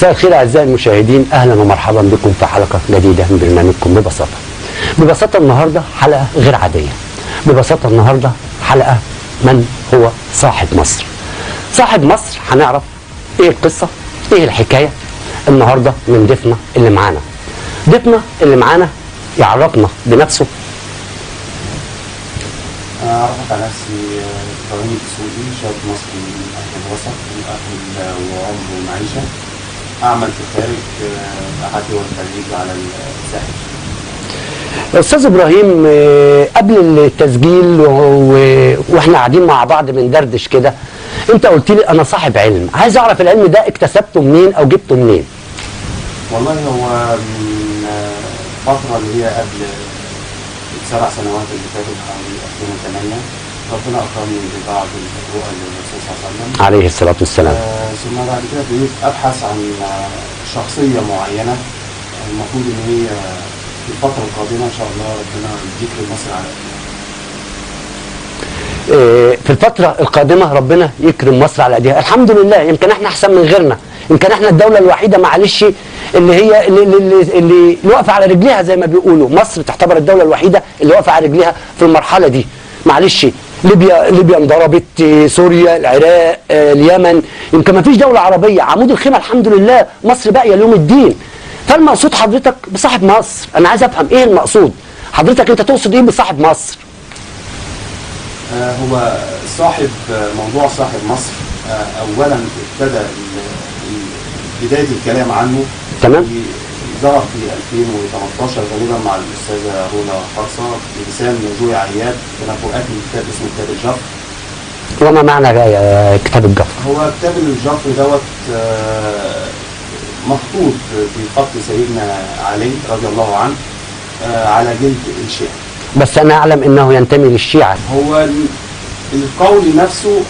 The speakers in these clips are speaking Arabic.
مساء الخير اعزائي المشاهدين، اهلا ومرحبا بكم في حلقه جديده من برنامجكم ببساطه. ببساطه النهارده حلقه غير عاديه. ببساطه النهارده حلقه من هو صاحب مصر. صاحب مصر هنعرف ايه القصه، ايه الحكايه النهارده من ضيفنا اللي معانا. ضيفنا اللي معانا يعرفنا بنفسه. أنا أعرفك على نفسي إبراهيم الدسوقي، شاب مصري من أهل الوسط، من أهل وعمر ومعيشة. أعمل في الخارج، أحد دول الخليج على الساحل. استاذ ابراهيم، قبل التسجيل واحنا قاعدين مع بعض بندردش كده، انت قلت لي انا صاحب علم. عايز اعرف العلم ده اكتسبته منين او جبته منين؟ والله هو من فترة اللي هي قبل 7 سنوات اللي فاتت، حوالي 2008 ربنا أكرمني ببعض الرؤى للرسول صلى الله عليه وسلم عليه الصلاة والسلام. ثم بعد كده بديت أبحث عن شخصية معينة المفروض إن هي في الفترة القادمة إن شاء الله ربنا يذكر مصر على في الفترة القادمة ربنا يكرم مصر على ايديها. الحمد لله، يمكن احنا احسن من غيرنا، يمكن احنا الدولة الوحيدة معلش اللي هي اللي واقفة على رجليها زي ما بيقولوا. مصر تعتبر الدولة الوحيدة اللي واقفة على رجليها في المرحلة دي. معلش ليبيا انضربت، سوريا، العراق، اليمن، يمكن ما فيش دولة عربية. عمود الخيمة الحمد لله مصر باقية ليوم الدين. فالمقصود حضرتك بصاحب مصر، انا عايز افهم ايه المقصود حضرتك، انت تقصد ايه بصاحب مصر؟ هو موضوع صاحب مصر اولا ابتدى بدايه الكلام عنه تمام. ظهر في 2018 غالبا مع الاستاذه رولا فرصه بلسان جوي عياد في نبوءات من كتاب اسمه كتاب الجفر. وما معنى كتاب الجفر؟ هو كتاب الجفر دوت مخطوط في خط سيدنا علي رضي الله عنه على جلد الشيعة. بس انا اعلم انه ينتمي للشيعة. هو القول نفسه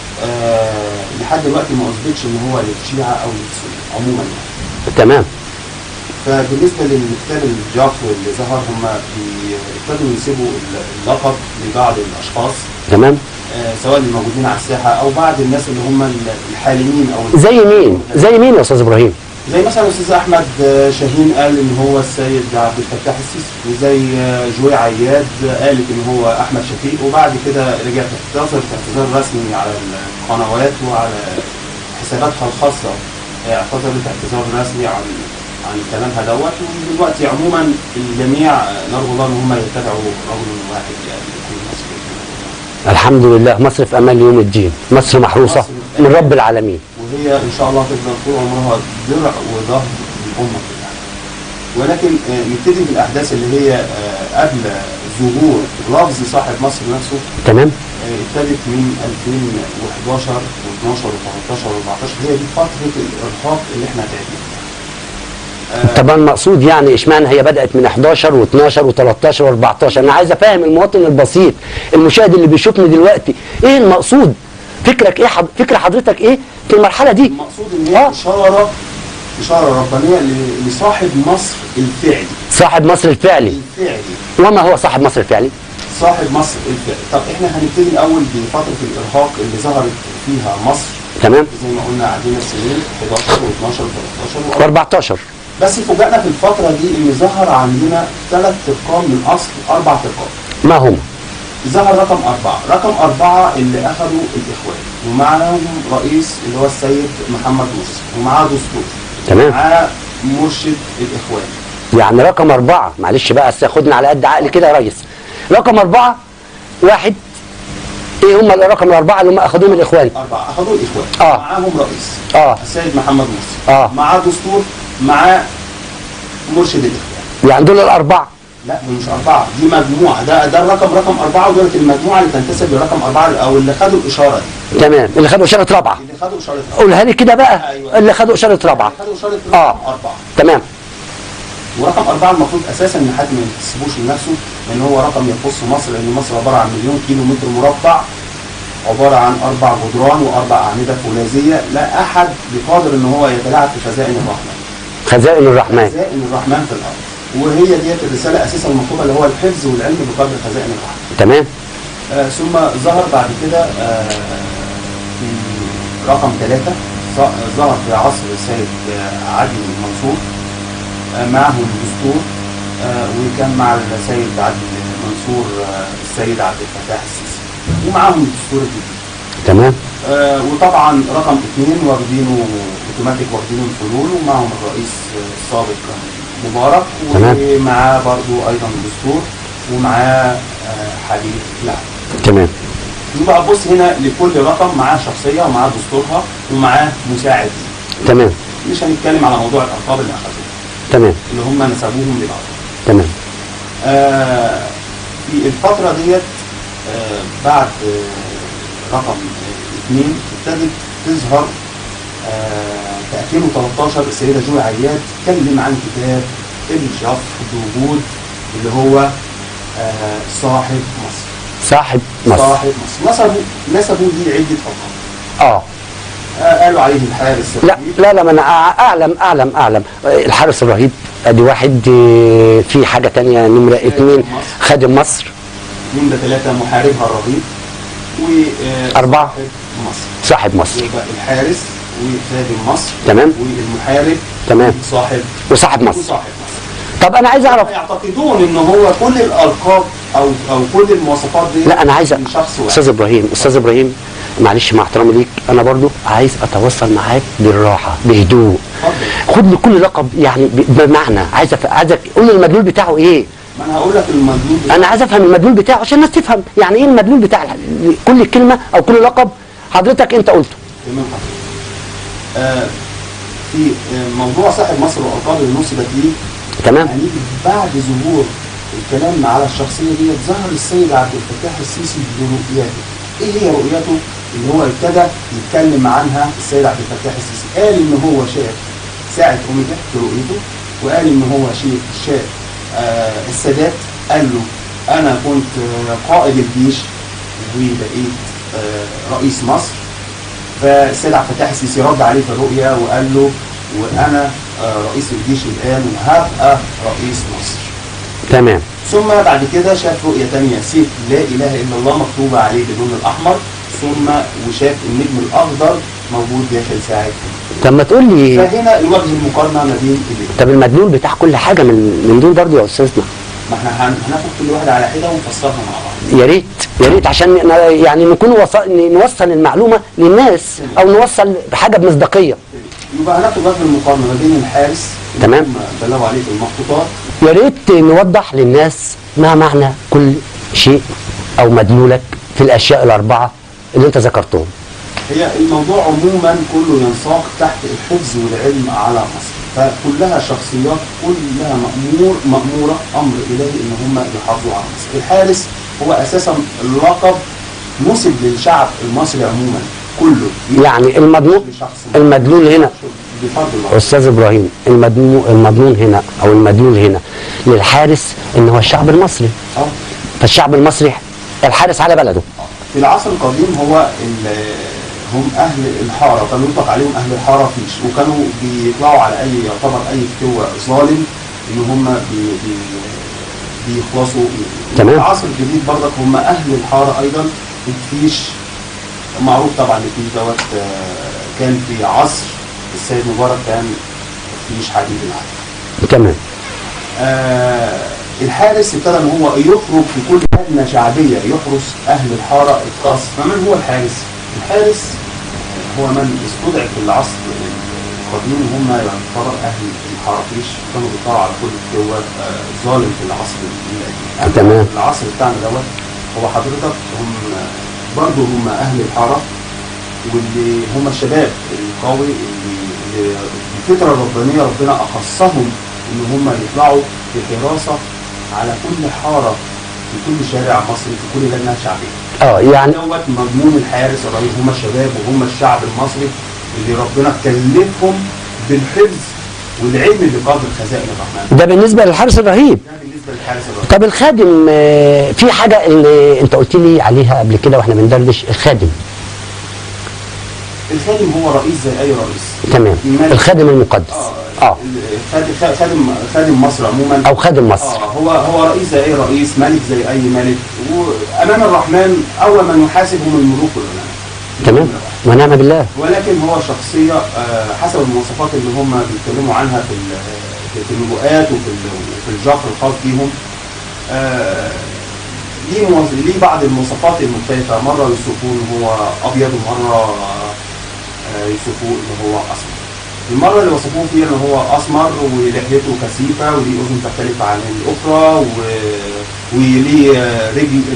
لحد دلوقتي ما اثبتش ان هو للشيعة او للسنة عموما يعني. تمام. فبالنسبة للكتاب الجفر اللي ظهر، هم ابتدوا ينسبوا اللقب لبعض الاشخاص. تمام. سواء اللي موجودين على الساحة او بعض الناس اللي هم الحالمين او زي مين يا استاذ ابراهيم؟ زي مثلا الاستاذ احمد شاهين قال ان هو السيد عبد الفتاح السيسي، وزي جوي عياد قالت ان هو احمد شفيق، وبعد كده رجعت تعتذر اعتذار رسمي على القنوات وعلى حساباتها الخاصه، اعتذرت اعتذار رسمي عن كلامها دوت. ودلوقتي عموما الجميع نرجو الله ان هم يتبعوا رجل واحد يعني في مصر. الحمد لله مصر في امان يوم الدين، مصر محروسه من رب العالمين، وهي ان شاء الله تفضل طول عمرها درع وظهر للامه كلها. ولكن نبتدي بالاحداث اللي هي قبل ظهور لفظ صاحب مصر نفسه. تمام. ابتدت من 2011 و12 و13 و14، هي دي فتره الارهاق اللي احنا تعبنا. طبعا مقصود يعني اشمعنى هي بدات من 11 و12 و13 و14؟ انا عايز افهم المواطن البسيط المشاهد اللي بيشوفني دلوقتي ايه المقصود؟ فكرك ايه؟ فكر حضرتك ايه في المرحله دي؟ المقصود ان هي اشاره ربانيه لصاحب مصر الفعلي. صاحب مصر الفعلي. وما هو صاحب مصر الفعلي؟ صاحب مصر الفعلي. طب احنا هنبتدي الاول بفتره الارهاق اللي ظهرت فيها مصر. تمام. زي ما قلنا عدينا السنين 11 و12 و13 و14. بس فوجئنا في الفتره دي ان ظهر عندنا 3 ارقام من اصل 4 ارقام. ما هم؟ ظهر رقم 4، رقم 4 اللي اخذوا الاخوان، ومعاهم رئيس اللي هو السيد محمد مرسي، ومعاه دستور. تمام. معاه مرشد الاخوان. يعني رقم 4، معلش بقى خدنا على قد عقلي كده يا ريس. رقم 4 واحد، ايه هم الرقم ال4 اللي هم اخذوهم الاخوان؟ 4 اخذوا الاخوان. معاهم رئيس. السيد محمد مرسي. معاه دستور، معاه مرشد الاخوان. يعني دول الاربعه؟ لا دول مش 4، دي مجموعه. ده الرقم رقم 4، ودولت المجموعه اللي تنتسب لرقم 4 او اللي خدوا الاشاره دي. تمام. اللي خدوا اشاره رابعه. اللي خدوا اشاره رابعه. قولها لي كده بقى. أيوة. اللي خدوا اشاره رابعه. اللي خدوا اشاره رقم 4. تمام. ورقم 4 المفروض اساسا ان حد ما يكتسبوش لنفسه، لان هو رقم يخص مصر، لان مصر عباره عن 1,000,000 كيلو متر مربع، عباره عن 4 جدران و4 اعمده فولاذيه، لا احد بقادر ان هو يتلاعب في خزائن الرحمن. خزائن الرحمن. خزائن الرحمن في الارض. وهي ديت الرساله اساسا المطلوبه اللي هو الحفظ والعلم بقدر خزائن الرحمن. تمام. ثم ظهر بعد كده في رقم 3 ظهر في عصر السيد عدلي منصور، معهم دستور، وكان مع السيد عدلي منصور السيد عبد الفتاح السيسي، ومعاهم الدستور الجديد. تمام. وطبعا رقم 2 واخدينه اوتوماتيك، واخدينه الفلول، ومعهم الرئيس السابق مبارك، ومعاه برضو ايضا دستور، ومعاه حديث لعب. تمام. يبقى بص هنا لكل رقم معاه شخصيه ومعاه دستورها ومعاه مساعد. تمام. مش هنتكلم على موضوع الالقاب اللي اخذوها. تمام. اللي هم نسبوهم لبعض. تمام. في الفتره ديت بعد رقم 2 ابتدت تظهر في 2013 السيده جوي عياد تتكلم عن كتاب الجفر بوجود اللي هو صاحب مصر. صاحب مصر. صاحب مصر. نسبوا ليه عده القاب. قالوا عليه الحارس الرهيب. لا ما انا اعلم الحارس الرهيب ادي واحد. في حاجه ثانيه نمره 2 خادم مصر. نمره 3 محاربها الرهيب. و4 صاحب مصر. يبقى الحارس وخادم مصر. تمام. والمحارب. تمام. وصاحب مصر. طب انا عايز اعرف، يعتقدون ان هو كل الالقاب او كل المواصفات دي. لا انا عايز استاذ ابراهيم معلش مع احترامي ليك، انا برضو عايز اتواصل معاك بالراحه بهدوء. خد لي كل لقب يعني بمعنى، عايزك قول لي المدلول بتاعه ايه. ما انا هقول لك المدلول بتاعه. انا عايز افهم المدلول بتاعه عشان الناس تفهم يعني ايه المدلول بتاع كل كلمه او كل لقب حضرتك انت قلته. تمام حضرتك. في موضوع صاحب مصر والالقاب اللي نسبت ليه. تمام. هنيجي بعد ظهور الكلام على الشخصيه ديت ظهر السيد عبد الفتاح السيسي برؤيته. ايه هي رؤيته؟ اللي هو ابتدى يتكلم عنها السيد عبد الفتاح السيسي. قال ان هو شاف ساعه اوميجا في رؤيته، وقال ان هو شاف السادات قال له انا كنت قائد الجيش وبقيت رئيس مصر. فالسيد عبد الفتاح السيسي رد عليه في الرؤيه وقال له وانا رئيس الجيش الان وهبقى رئيس مصر. تمام. ثم بعد كده شاف رؤيه ثانيه، سيف لا اله الا الله مكتوبه عليه باللون الاحمر، ثم وشاف النجم الاخضر موجود داخل ساعه. طب ما تقول لي، فهنا الوجه المقارنه ما بين الاثنين. طب المدلول بتاع كل حاجه من دول برضه يا استاذنا. ما احنا هناخد كل واحده على حده ونفسرها مع بعض. يا ريت عشان يعني نوصل المعلومه للناس او نوصل بحاجه بمصداقيه. يبقى هناخد وجه المقارنه ما بين الحارس. تمام. بلغوا عليه في المخطوطات. يا ريت نوضح للناس ما معنى كل شيء او مدلولك في الاشياء الاربعه اللي انت ذكرتهم. هي الموضوع عموما كله ينساق تحت الحفظ والعلم على مصر، فكلها شخصيات كلها مأمورة أمر إلهي إن هم يحافظوا على مصر. الحارس هو أساسا اللقب نسب للشعب المصري عموما كله. يعني المدلول هنا أستاذ إبراهيم، المضمون هنا أو المدلول هنا للحارس إن هو الشعب المصري. فالشعب المصري الحارس على بلده. في العصر القديم هم اهل الحاره، كانوا يطلق عليهم اهل الحاره فيش، وكانوا بيطلعوا على يعتبر اي فتوى ظالم ان هم بيخلصوا. تمام. في العصر الجديد برضك هم اهل الحاره ايضا. الفيش معروف طبعا الفيش دوت كان في عصر السيد مبارك كان فيش حديد العهد. تمام. الحارس ابتدى ان هو يخرج في كل لجنه شعبيه يحرس اهل الحاره الخاص. فمن هو الحارس؟ الحارس هو من استدعى في العصر القديم هم يعتبر اهل الحرافيش، كانوا بيطلعوا على كل فتوى ظالم في العصر القديم. تمام. العصر بتاعنا دوت هو حضرتك برضه هم اهل الحاره، واللي هم الشباب القوي اللي الفطره الربانيه ربنا اخصهم ان هم يطلعوا في حراسه على كل حاره في كل شارع مصري في كل لجنه شعبيه. يعني دوت مضمون الحارس الرهيب، هم الشباب وهم الشعب المصري اللي ربنا كلفهم بالحفظ والعلم بقدر خزائن الرحمن. ده بالنسبه للحارس الرهيب. ده بالنسبه للحارس الرهيب. طب الخادم، في حاجه اللي انت قلت لي عليها قبل كده واحنا بندردش، الخادم هو رئيس زي اي رئيس. تمام. الخادم المقدس. خادم مصر عموما او خادم مصر. هو رئيس زي اي رئيس، ملك زي اي ملك، وامام الرحمن اول من يحاسب هم الملوك والعلماء. تمام. ونعم بالله. ولكن هو شخصيه حسب المواصفات اللي هم بيتكلموا عنها في النبوءات وفي الجفر الخاص بيهم. ليه بعض المواصفات المختلفه، مره يوصفوه ان هو ابيض ومره يوصفوه ان هو اسمر. المره اللي وصفوه فيها ان هو اسمر ولحيته كثيفه وليه اذن تختلف عن الاخرى وليه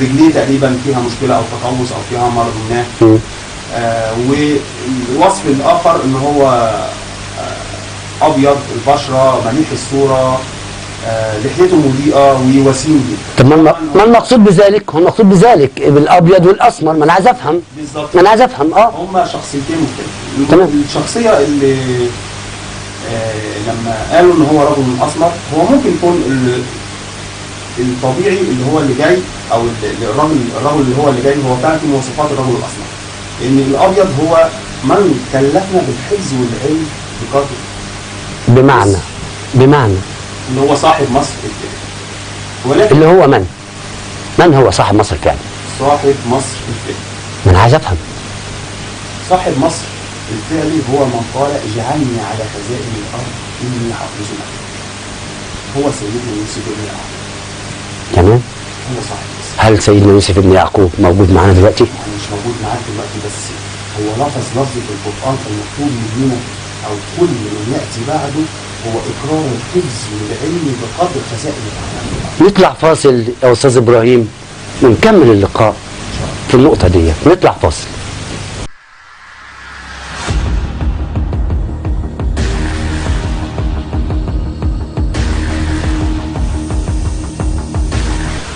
رجليه تقريبا فيها مشكله او تقوس او فيها مرض ما. والوصف الاخر ان هو ابيض البشره مليح الصوره لحيته مضيئه ووسيم جدا. طب ما المقصود بذلك؟ هو المقصود بذلك بالابيض والاسمر، ما انا عايز افهم. بالظبط، ما انا عايز افهم. هما شخصيتين مختلفين. تمام. الشخصيه اللي لما قالوا ان هو رجل اسمر، هو ممكن يكون الطبيعي اللي هو اللي جاي، او الرجل اللي هو اللي جاي هو فعلا في مواصفات الرجل الاسمر. لان الابيض هو من كلفنا بالحفظ والعلم بقدر. بمعنى اللي هو صاحب مصر الفعلي. ولكن اللي هو من هو صاحب مصر الفعلي؟ صاحب مصر الفعلي. ما انا عايز افهم. صاحب مصر الفعلي هو من قال اجعلني على خزائن الارض اني حافظ لك. هو سيدنا يوسف بن يعقوب. تمام. هو صاحب مصر. هل سيدنا يوسف بن يعقوب موجود معانا دلوقتي؟ يعني مش موجود معاك دلوقتي، بس هو لفظ في القران المفروض مننا او كل من ياتي بعده هو اقرار الحفظ والعلم بقدر خزائن الارض. نطلع فاصل يا استاذ ابراهيم ونكمل اللقاء في النقطه دي. نطلع فاصل.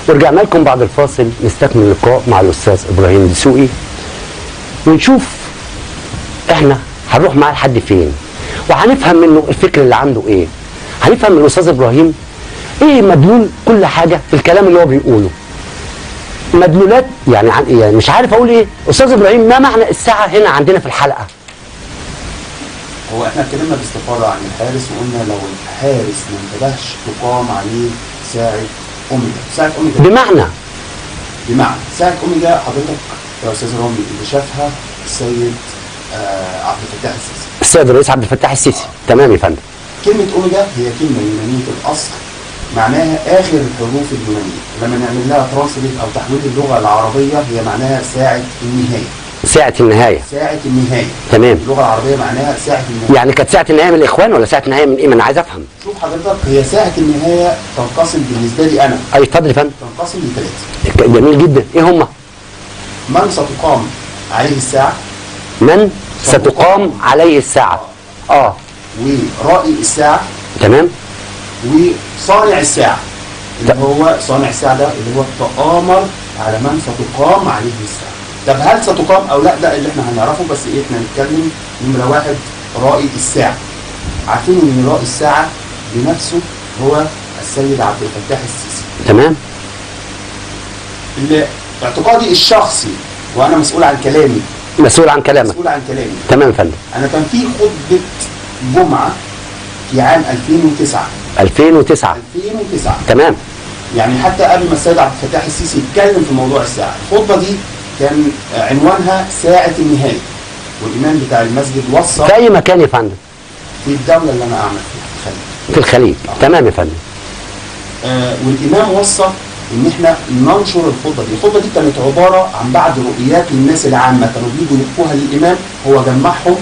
ورجعنا لكم بعد الفاصل نستكمل اللقاء مع الاستاذ ابراهيم دسوقي ونشوف احنا هنروح معاه لحد فين، وهنفهم منه الفكر اللي عنده ايه. هنفهم من الاستاذ ابراهيم ايه مدلول كل حاجه في الكلام اللي هو بيقوله. مدلولات يعني يعني مش عارف اقول ايه. استاذ ابراهيم، ما معنى الساعه هنا عندنا في الحلقه؟ هو احنا اتكلمنا باستفاضه عن الحارس وقلنا لو الحارس ما انتبهش تقام عليه ساعه اوميجا. ساعه اوميجا بمعنى ساعه اوميجا حضرتك يا استاذ رامي اللي شافها السيد عبد الفتاح السيسي. السيد الرئيس عبد الفتاح السيسي. تمام يا فندم. كلمه اوميجا هي كلمه يونانيه الاصل معناها اخر الحروف اليونانيه. لما نعمل لها ترانسليت او تحويل اللغه العربيه هي معناها ساعه النهايه. ساعة النهاية. ساعة النهاية. تمام. اللغة العربية معناها ساعة النهاية. يعني كانت ساعة النهاية من الإخوان ولا ساعة النهاية من إيه؟ ما أنا عايز أفهم. شوف حضرتك، هي ساعة النهاية تنقسم بالنسبة لي أنا. أي اتفضل يا فندم. تنقسم لثلاثة. جميل جدا، إيه هما؟ من ستقام عليه الساعة. من ستقام عليه الساعة. ورائي الساعة. تمام. وصانع الساعة. اللي هو صانع الساعة ده اللي هو تآمر على من ستقام عليه الساعة. طب هل ستقام او لا؟ ده اللي احنا هنعرفه، بس ايه احنا هنتكلم نمرة واحد رائي الساعة. عارفين ان رائي الساعة بنفسه هو السيد عبد الفتاح السيسي. تمام. اعتقادي الشخصي وانا مسؤول عن كلامي. مسؤول عن كلامك. مسؤول عن كلامي. تمام يا فندم. انا كان في خطبة جمعة في عام 2009. 2009. تمام. يعني حتى قبل ما السيد عبد الفتاح السيسي يتكلم في موضوع الساعة، الخطبة دي كان عنوانها ساعة النهاية، والإمام بتاع المسجد وصى. في أي مكان يا فندم؟ في الدولة اللي أنا أعمل فيها، في الخليج. تمام يا فندم. والإمام وصى إن إحنا ننشر الخطبة دي. الخطبة دي كانت عبارة عن بعض رؤيات للناس العامة كانوا بيجوا يحكوها للإمام، هو جمعهم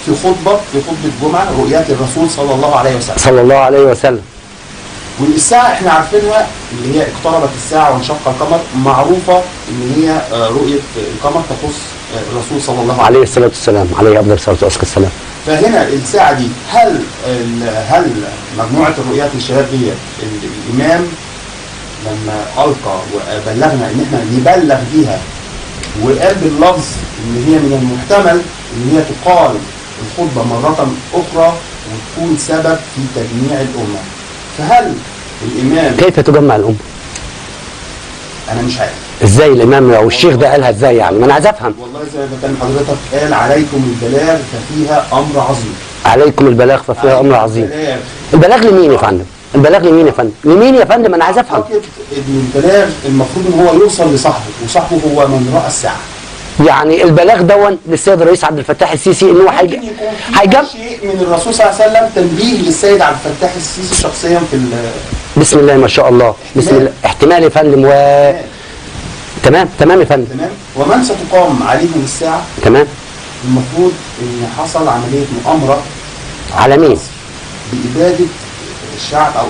في خطبة جمعة، رؤيات الرسول صلى الله عليه وسلم. صلى الله عليه وسلم. والساعة احنا عارفينها اللي هي اقتربت الساعة وانشق القمر، معروفة ان هي رؤية القمر تخص الرسول صلى الله عليه الصلاة والسلام، عليه افضل الصلاة والسلام. فهنا الساعة دي هل مجموعة الرؤيات للشباب دي الامام لما القى وبلغنا ان احنا نبلغ بيها وقال باللفظ ان هي من المحتمل ان هي تقال الخطبة مرة اخرى وتكون سبب في تجميع الامة. فهل الامام كيف تجمع الامه؟ انا مش عارف ازاي الامام او الشيخ ده قالها ازاي يعني؟ ما انا عايز افهم. والله زي ما كان حضرتك قال عليكم البلاغ ففيها امر عظيم. عليكم البلاغ ففيها امر عظيم. البلاغ لمين يا فندم؟ البلاغ لمين يا فندم؟ لمين يا فندم؟ انا عايز افهم. اعتقد ان البلاغ المفروض ان هو يوصل لصاحبه، وصاحبه هو من راى الساعه. يعني البلاغ دون للسيد الرئيس عبد الفتاح السيسي ان هو ممكن يكون في شيء من الرسول صلى الله عليه وسلم تنبيه للسيد عبد الفتاح السيسي شخصيا في بسم الله ما شاء الله، بسم الله، احتمال يا فندم تمام تمام يا فندم. تمام. ومن ستقام عليهم الساعه؟ تمام. المفروض ان حصل عمليه مؤامره على مين؟ بإبادة الشعب او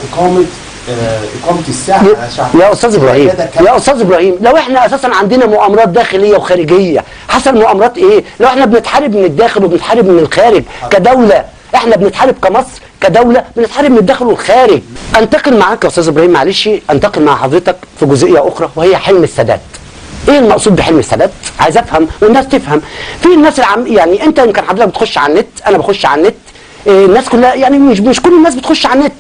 اقامه الساعه على شعب. يا استاذ ابراهيم، يا استاذ ابراهيم، لو احنا اساسا عندنا مؤامرات داخليه وخارجيه، حصل مؤامرات ايه؟ لو احنا بنتحارب من الداخل وبنتحارب من الخارج كدوله، احنا بنتحارب كمصر كدوله، بنتحارب من الداخل والخارج. انتقل معاك يا استاذ ابراهيم، معلش انتقل مع حضرتك في جزئيه اخرى وهي حلم السادات. ايه المقصود بحلم السادات؟ عايز افهم والناس تفهم. في الناس يعني انت يمكن حضرتك بتخش على النت، انا بخش على النت، الناس كلها يعني مش كل الناس بتخش على النت.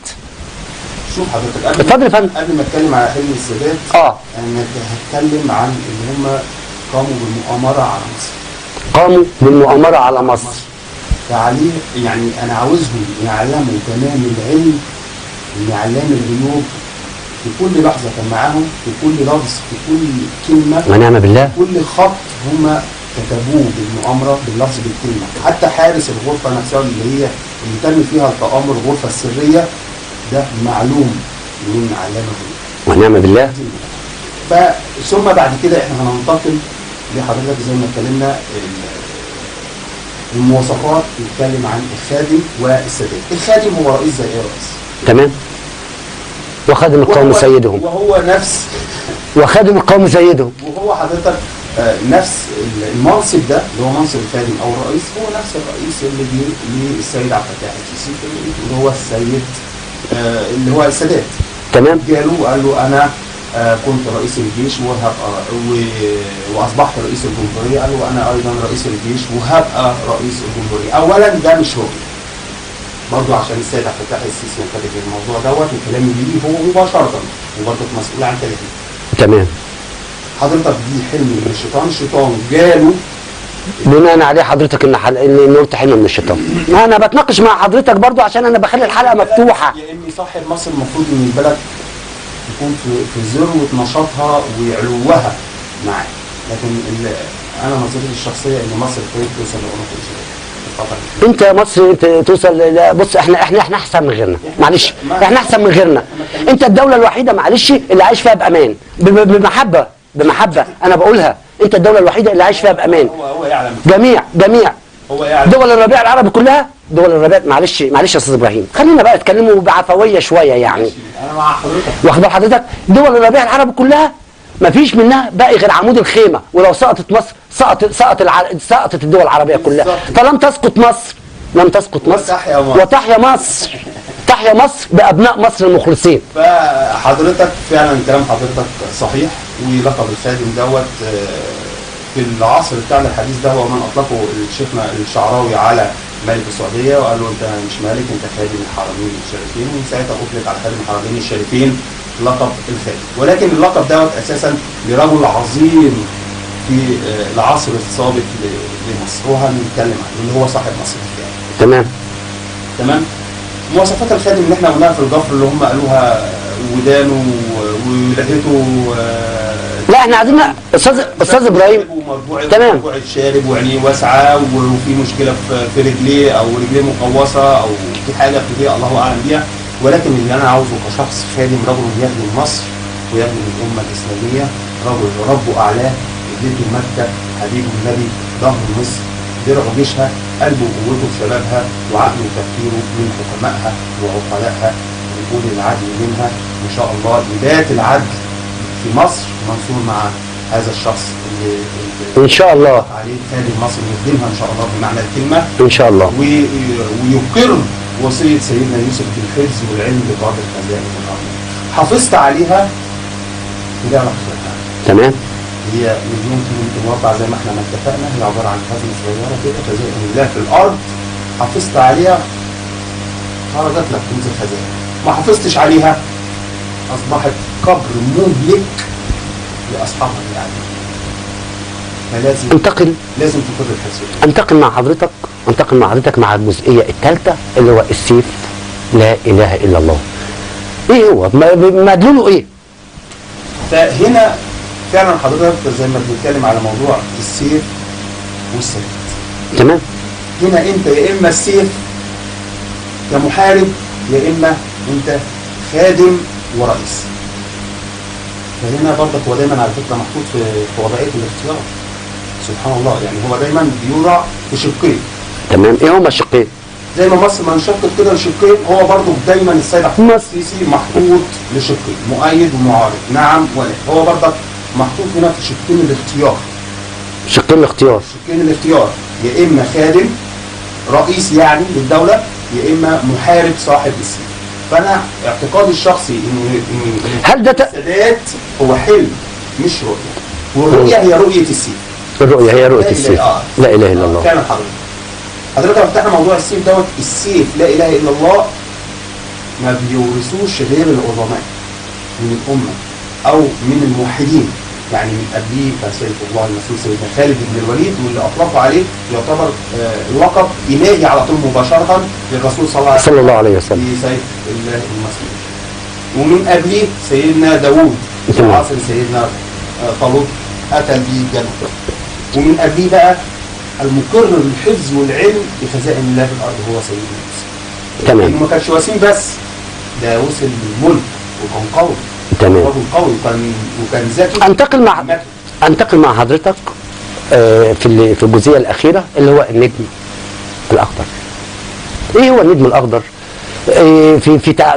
شوف حضرتك، اتفضل يا فندم. قبل ما اتكلم على حلم السادات انا هتكلم عن ان هم قاموا بالمؤامره على مصر. قاموا بالمؤامره على مصر. فعليه يعني انا عاوزهم يعلموا تمام العلم ان علام الغيوب في كل لحظه كان معاهم، في كل لفظ، في كل كلمه، ونعم بالله، كل خط هم كتبوه بالمؤامره باللفظ بالكلمه. حتى حارس الغرفه نفسها اللي تم فيها التآمر، الغرفه السريه، ده معلوم من علام الغيوب. ونعم بالله. ثم بعد كده احنا هننتقل لحضرتك زي ما اتكلمنا المواصفات، نتكلم عن الخادم والسادات. الخادم هو رئيس زي ايه رئيس؟ تمام. وخادم القوم سيدهم. وهو نفس وخادم القوم سيدهم. وهو حضرتك نفس المنصب ده اللي هو منصب الخادم او الرئيس، هو نفس الرئيس اللي جه للسيد عبد الفتاح السيسي اللي هو السيد اللي هو السادات. تمام. جاله وقال له انا كنت رئيس الجيش واصبحت رئيس الجمهوريه، قال له انا ايضا رئيس الجيش وهبقى رئيس الجمهوريه. اولا ده مش راجل برضه عشان السيد عبد الفتاح السيسي ينتبه للموضوع دوت، وكلامي ليه هو مباشره وبرضه مسؤول عن كلامي. تمام. حضرتك دي حلم من الشيطان جاله بناء عليه حضرتك ان قلت حلم من الشيطان. ما انا بتناقش مع حضرتك برضو عشان انا بخلي الحلقه مفتوحه. يا اني صاحب مصر المفروض ان البلد تكون في ذروه نشاطها وعلوها معاه، لكن انا نظرتي الشخصيه ان مصر توصل لأمة الجزائر. انت يا مصر انت توصل. بص احنا احسن من غيرنا، معلش احنا احسن من غيرنا. انت الدوله الوحيده معلش اللي عايش فيها بامان، بمحبه انا بقولها. انت الدوله الوحيده اللي عايش فيها بامان. هو يعلم. جميع هو يعلم. دول الربيع العربي كلها، دول الربيع. معلش يا استاذ ابراهيم، خلينا بقى نتكلموا بعفويه شويه يعني. انا مع حضرتك. واخد بال حضرتك؟ دول الربيع العربي كلها ما فيش منها باقي غير عمود الخيمه، ولو سقطت مصر سقطت الدول العربيه كلها. فلم تسقط مصر، لم تسقط مصر وتحيا مصر. تحيا مصر بابناء مصر المخلصين. فحضرتك فعلا كلام حضرتك صحيح، ولقب الخادم دوت في العصر بتاعنا الحديث ده هو من اطلقه شيخنا الشعراوي على ملك السعوديه، وقال له انت مش ملك، انت خادم الحرمين الشريفين، ومن ساعتها اطلق على خادم الحرمين الشريفين لقب الخادم. ولكن اللقب دوت اساسا لرجل عظيم في العصر السابق لمصر، هو هنتكلم عنه اللي هو صاحب مصر الثاني. تمام. مواصفات الخادم اللي احنا قلناها في الجفر اللي هم قالوها ودانه ولحيته لا احنا عايزين استاذ ابراهيم. تمام. مربوع الشارب وعينيه واسعه وفي مشكله في رجليه او رجليه مقوصه او في حاجه في رجليه الله اعلم بيها. ولكن اللي انا عاوزه كشخص خادم، رجل يخدم مصر ويخدم الامه الاسلاميه، رجل ربه اعلاه، اديته مكه، حبيب النبي، ظهر مصر، درع جيشها، قلبه وقوته وشبابها، وعقله وتفكيره من حكمائها وعقلائها، ويقول العدل منها ان شاء الله. بدايه العدل في مصر منصور مع هذا الشخص اللي ان شاء الله عليه خادم مصر يخدمها ان شاء الله بمعنى الكلمه ان شاء الله، ويقر وصيه سيدنا يوسف بالحفظ والعلم ببعض الخزائن الارض. حافظت عليها وده حافظتها. تمام. هي مليون كيلو مربع زي ما احنا ما اتفقنا، هي عباره عن خزنه صغيره كده خزائن الله في الارض. حافظت عليها خرجت لك كنز الخزائن. ما حافظتش عليها اصبحت قبر مهلك لاصحابها يعني. فلازم لازم تقر الحفظ. انتقل مع حضرتك مع الجزئيه الثالثه اللي هو السيف لا اله الا الله. ايه هو مدلوله ايه؟ فهنا فعلا حضرتك زي ما بنتكلم على موضوع السيف والسيد. تمام. هنا انت يا اما السيف كمحارب، يا اما انت خادم ورئيس. فهنا برضك هو دايما على فكره محطوط في وضعيه الاختيار. سبحان الله، يعني هو دايما بيوضع في شقين. تمام. ايه هما الشقين؟ زي ما مصر ما انشقت كده لشقين، هو برضه دايما السيد عبد الفتاح السيسي محطوط لشقين، مؤيد ومعارض، نعم ولا. هو برضك محطوط هنا في شقين الاختيار. شقين الاختيار. شقين الاختيار، يا اما خادم رئيس يعني للدوله، يا اما محارب صاحب السيف. فانا اعتقادي الشخصي ان هل ده السادات هو حلم مش رؤيه، والرؤيه هي رؤيه السيف. الرؤيه هي رؤيه السيف. لا اله الا الله. كان حضرتك لو فتحنا موضوع السيف دوت، السيف لا اله الا الله ما بيورثوش غير العظماء من الامه او من الموحدين. يعني من قبليه كان سيف الله المسؤول سيدنا خالد بن الوليد، واللي اطلقوا عليه يعتبر لقب الهي على طول مباشره للرسول صلى الله عليه وسلم في سيف الله المسؤول. ومن قبليه سيدنا داوود في عصر سيدنا طالوت قتل بيه الجنه. ومن قبليه بقى المقر بالحفظ والعلم بخزائن الله في الارض هو سيدنا موسى. تمام. انه ما كانش وسيم بس، ده وصل للملك وكان قوي. تمام. رجل قوي وكان ذكي. انتقل مع حضرتك في الجزئيه الاخيره اللي هو النجم الاخضر. ايه هو النجم الاخضر؟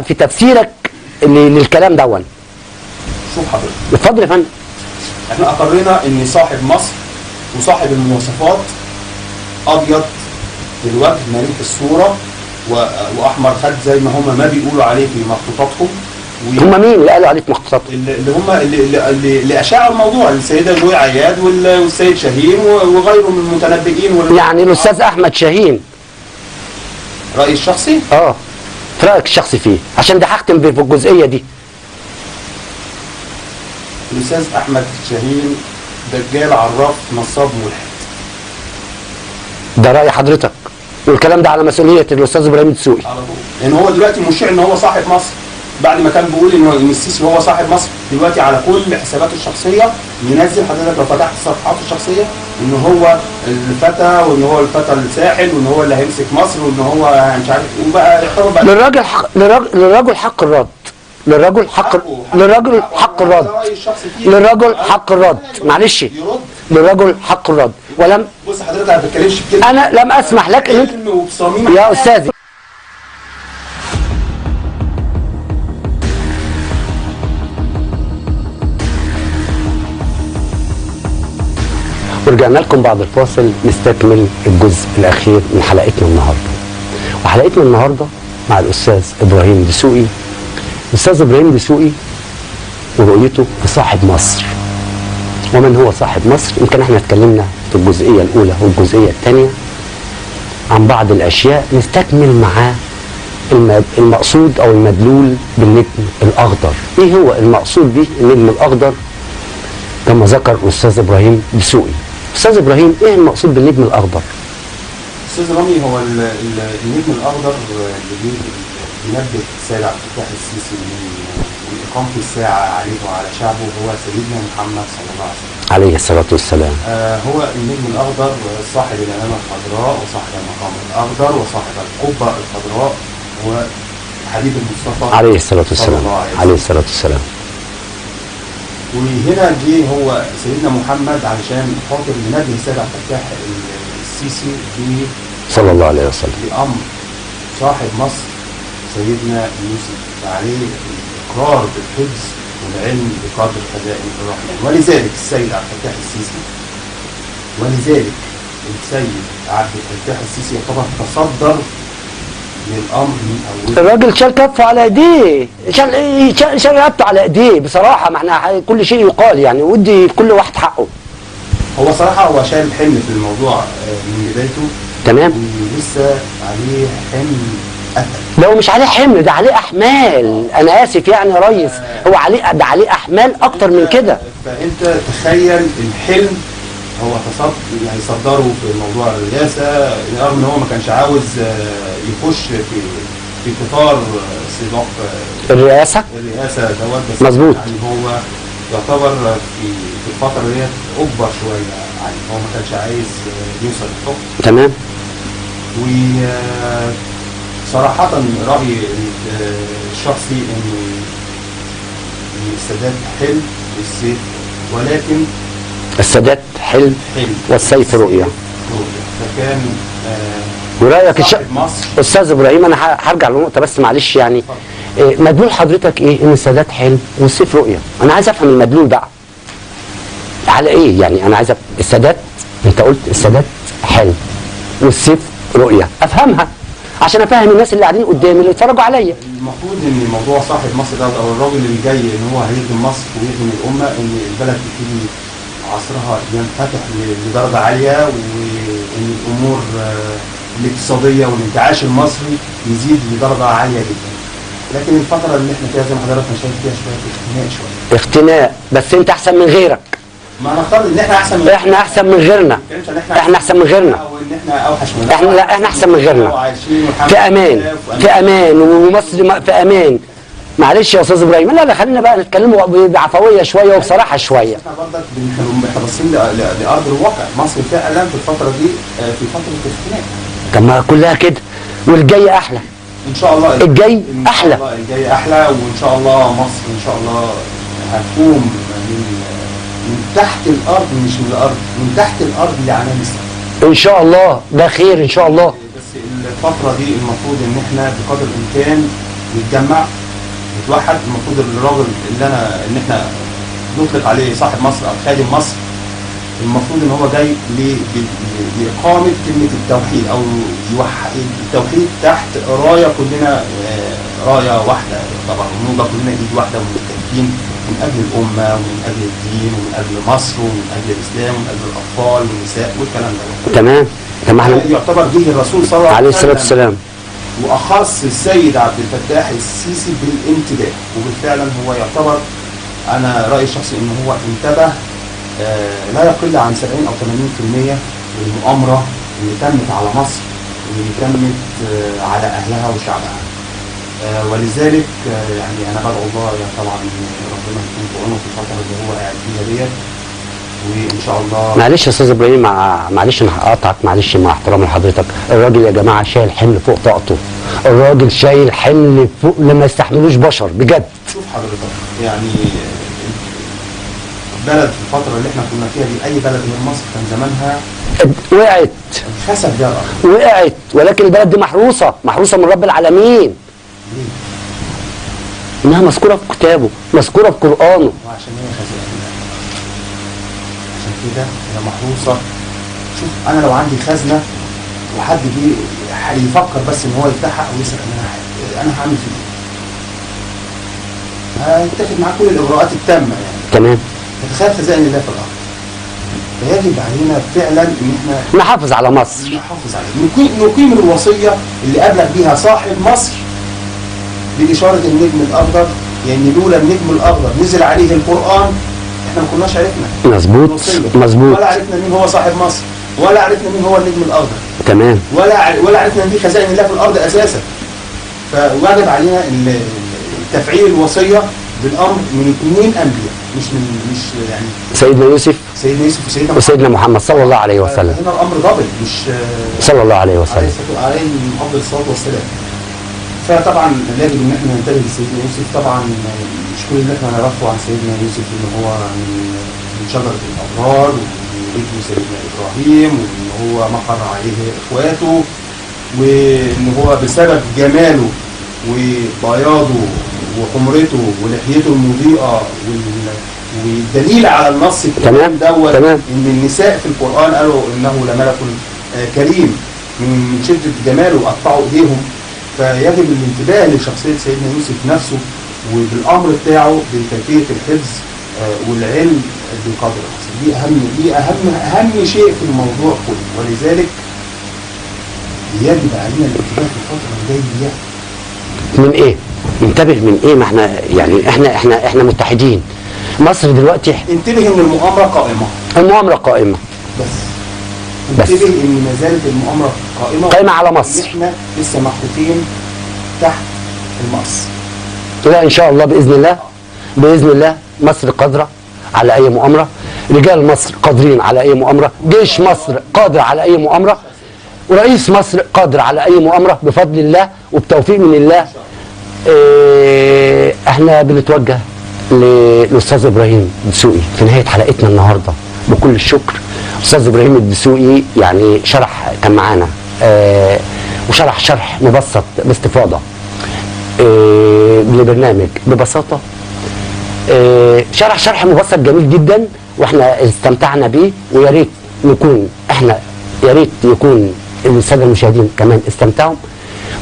في تفسيرك للكلام دون. شوف حضرتك. اتفضل يا فندم. احنا اقرينا ان صاحب مصر وصاحب المواصفات ابيض الوجه مليء الصوره واحمر خد زي ما هم ما بيقولوا عليه في مخطوطاتهم. هم مين اللي قالوا عليه في مخطوطاتهم؟ اللي هم اللي اشاعوا الموضوع، السيده جوي عياد والسيد شاهين وغيره من المتنبئين. يعني الاستاذ احمد شاهين رايي الشخصي؟ في رايك الشخصي فيه، عشان ده هختم في الجزئيه دي. الاستاذ احمد شاهين دجال عراف نصاب ملحد. ده راي حضرتك، والكلام ده على مسؤوليه الاستاذ ابراهيم الدسوقي. على طول، لان هو دلوقتي مشيع ان هو صاحب مصر، بعد ما كان بيقول ان السيسي هو صاحب مصر، دلوقتي على كل حساباته الشخصيه منزل. حضرتك لو فتحت صفحاته الشخصيه ان هو الفتى، وان هو الفتى الساحل، وان هو اللي هيمسك مصر، وان هو مش عارف، وبقى يعتبر بقى للراجل حق الرد. للرجل حق الرد. للرجل حق الرد. معلش، للرجل حق الرد. ولم بص حضرتك ما بتتكلمش بكلمه، انا لم اسمح لك ان يا استاذي. ورجعنا لكم بعد الفاصل نستكمل الجزء الاخير من حلقتنا النهارده. وحلقتنا النهارده مع الاستاذ ابراهيم الدسوقي. الاستاذ ابراهيم الدسوقي ورؤيته لصاحب مصر. ومن هو صاحب مصر؟ يمكن احنا اتكلمنا في الجزئيه الاولى والجزئيه الثانيه عن بعض الاشياء، نستكمل معاه المقصود او المدلول بالنجم الاخضر. ايه هو المقصود به النجم الاخضر كما ذكر الاستاذ ابراهيم الدسوقي؟ استاذ ابراهيم، ايه المقصود بالنجم الاخضر؟ استاذ رامي، هو النجم الاخضر اللي بينبه السيد عبد الفتاح السيسي من اقامه الساعه عليه وعلى شعبه هو سيدنا محمد صلى الله عليه وسلم عليه الصلاه والسلام. هو النجم الاخضر صاحب العلامه الخضراء وصاحب المقام الاخضر وصاحب القبه الخضراء وحبيب المصطفى عليه الصلاه والسلام. عليه الصلاه والسلام. وهنا جه هو سيدنا محمد علشان خاطر ينبه السيد عبد الفتاح السيسي صلى الله عليه وسلم بامر صاحب مصر سيدنا يوسف عليه الاقرار بالحفظ والعلم بقدر خزائن الرحمن. ولذلك السيد عبد الفتاح السيسي يعتبر تصدر للامر من اوله. الراجل شال كفه على ايديه، شال رقبته على ايديه بصراحه. ما احنا كل شيء يقال يعني، ودي كل واحد حقه. هو صراحه هو شايل حمل في الموضوع من بدايته. تمام. ولسه عليه حمل أثر. لو مش عليه حمل ده عليه احمال. انا اسف يعني يا ريس، هو عليه احمال اكتر من كده. فانت تخيل الحلم هو صدره في موضوع الرئاسه، رغم ان هو ما كانش عاوز يخش في قطار سباق الرئاسه دوت، بس مظبوط. يعني هو يعتبر في الفتره ديت اكبر شويه، يعني هو ما كانش عايز يوصل للحكم. تمام. وصراحه رايي الشخصي ان السادات حلم والسيف، ولكن السادات حلم والسيف رؤية. فكان ورايك مصر. استاذ ابراهيم، انا هرجع لنقطه بس معلش، يعني مدلول حضرتك ايه ان السادات حلم والسيف رؤيه؟ انا عايز افهم المدلول بقى على ايه. يعني انا عايز السادات، انت قلت السادات حلم والسيف رؤيه، افهمها عشان افهم الناس اللي قاعدين قدامي اللي بيتفرجوا عليا. المفروض ان موضوع صاحب مصر ده او الراجل اللي جاي ان هو هيخدم مصر ويخدم الامه، ان البلد تبتدي عصرها ينفتح لدرجه عاليه، وان الامور الاقتصاديه والانتعاش المصري يزيد لدرجه عاليه جدا. لكن الفتره اللي احنا فيها زي ما حضرتك شايف فيها شويه اختناق. بس انت احسن من غيرك. ما نفترض ان احنا احسن من غيرنا. احنا احسن من غيرنا. احنا احسن من غيرنا. او ان احنا اوحش من احنا لا، احنا احسن من غيرنا. في امان، في امان، ومصر في امان. معلش يا استاذ ابراهيم، لا خلينا بقى نتكلموا بعفويه شويه وبصراحه شويه. احنا برضك احنا باصين لارض الواقع. مصر فعلا في الفتره دي في فتره اختناق. طب ما كلها كده، والجاي احلى. ان شاء الله الجاي احلى. الجاي احلى، وان شاء الله مصر ان شاء الله هتقوم من تحت الارض، مش من الارض، من تحت الارض لعنان السماء ان شاء الله. ده خير ان شاء الله. بس الفتره دي المفروض ان احنا بقدر الامكان نتجمع نتوحد. المفروض الراجل ان احنا نطلق عليه صاحب مصر او خادم مصر، المفروض ان هو جاي لاقامه كلمه التوحيد او يوحد التوحيد تحت رايه كلنا، رايه واحده طبعا، ونوضع كلنا ايد واحده ومتكاتفين من اجل الامه ومن اجل الدين ومن اجل مصر ومن اجل الاسلام ومن اجل الاطفال والنساء والكلام ده. تمام. احنا يعتبر جه الرسول صلى الله عليه الصلاه والسلام، واخص السيد عبد الفتاح السيسي بالانتباه، وبالفعلا هو يعتبر، انا رايي الشخصي ان هو انتبه لا يقل عن 70 او 80% للمؤامره اللي تمت على مصر واللي تمت على اهلها وشعبها. ولذلك يعني انا بدعو الله طبعا ربنا يكون في عونه في الفتره اللي هو قاعد فيها ديت، وان شاء الله. معلش يا استاذ ابراهيم، معلش انا هقاطعك، معلش مع احترامي لحضرتك. الراجل يا جماعه شايل حمل فوق طاقته. الراجل شايل حمل فوق اللي ما يستحملوش بشر بجد. شوف حضرتك، يعني البلد في الفتره اللي احنا كنا فيها دي، اي بلد غير مصر كان زمانها وقعت، خسف بيها الارض، وقعت. ولكن البلد دي محروسه من رب العالمين. انها مذكوره في كتابه، مذكوره في قرانه. وعشان هي خزينه، عشان كده هي محروسه. شوف انا لو عندي خزنه وحد جه يفكر بس ان هو يفتحها او يسرق منها حاجه، انا هعمل فيه ايه؟ هيتاخد معاه كل الاجراءات التامه يعني. تمام. تتخيل خزائن الله في الارض. فيجب علينا فعلا ان احنا نحافظ على مصر، نحافظ عليها، نقيم الوصيه اللي ابلغ بها صاحب مصر باشاره النجم الاخضر. يعني لولا النجم الاخضر نزل عليه القران احنا ما كناش عرفنا. مظبوط مظبوط. ولا عرفنا مين هو صاحب مصر، ولا عرفنا مين هو النجم الاخضر. تمام. ولا عرفنا ان دي خزائن الله في الارض اساسا. فواجب علينا تفعيل الوصيه بالامر من 2 انبياء، مش يعني سيدنا يوسف وسيدنا محمد صلى الله عليه وسلم. هنا الامر دبل، مش صلى الله عليه وسلم، عليه افضل الصلاه والسلام. فطبعا لازم ان احنا ننتبه لسيدنا يوسف. طبعا مش كل اللي احنا نعرفه عن سيدنا يوسف ان هو من شجره الابرار، وابن سيدنا ابراهيم، وان هو مقر عليه اخواته، وان هو بسبب جماله وبياضه وحمرته ولحيته المضيئه والدليل على النص الكلام دوت ان النساء في القران قالوا انه لملك كريم من شده جماله قطعوا ايديهم. فيجب الانتباه لشخصيه سيدنا يوسف نفسه وبالامر بتاعه بكيفيه الحفظ والعلم بقدر الحسن. دي اهم شيء في الموضوع كله. ولذلك يجب علينا الانتباه في الفتره الجايه. من ايه؟ ننتبه من ايه؟ ما احنا يعني احنا متحدين. مصر دلوقتي انتبه ان المؤامره قائمه. المؤامره قائمه. بس انتبه ان ما زالت المؤامره قائمه على مصر. احنا لسه محطوطين تحت المقص. لا ان شاء الله باذن الله، باذن الله مصر قادره على اي مؤامره، رجال مصر قادرين على اي مؤامره، جيش مصر قادر على اي مؤامره، ورئيس مصر قادر على اي مؤامره بفضل الله وبتوفيق من الله. احنا بنتوجه للاستاذ ابراهيم الدسوقي في نهايه حلقتنا النهارده بكل الشكر. استاذ ابراهيم الدسوقي يعني شرح، كان معانا وشرح شرح مبسط باستفاضه لبرنامج ببساطه، شرح مبسط جميل جدا واحنا استمتعنا بيه، ويا ريت نكون احنا، يا ريت يكون الساده المشاهدين كمان استمتعوا.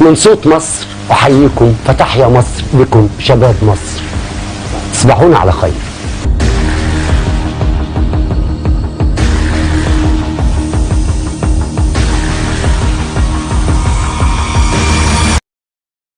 من صوت مصر احييكم، فتحيا مصر بكم شباب مصر. تصبحون على خير.